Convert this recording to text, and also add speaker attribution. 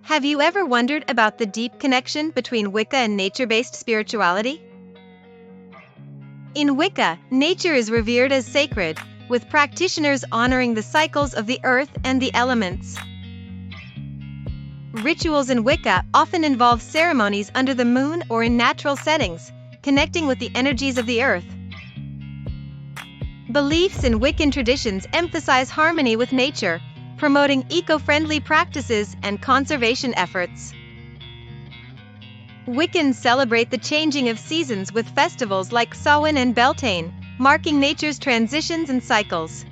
Speaker 1: Have you ever wondered about the deep connection between Wicca and nature-based spirituality? In Wicca, nature is revered as sacred, with practitioners honoring the cycles of the earth and the elements. Rituals in Wicca often involve ceremonies under the moon or in natural settings, connecting with the energies of the earth. Beliefs in Wiccan traditions emphasize harmony with nature, promoting eco-friendly practices and conservation efforts. Wiccans celebrate the changing of seasons with festivals like Samhain and Beltane, marking nature's transitions and cycles.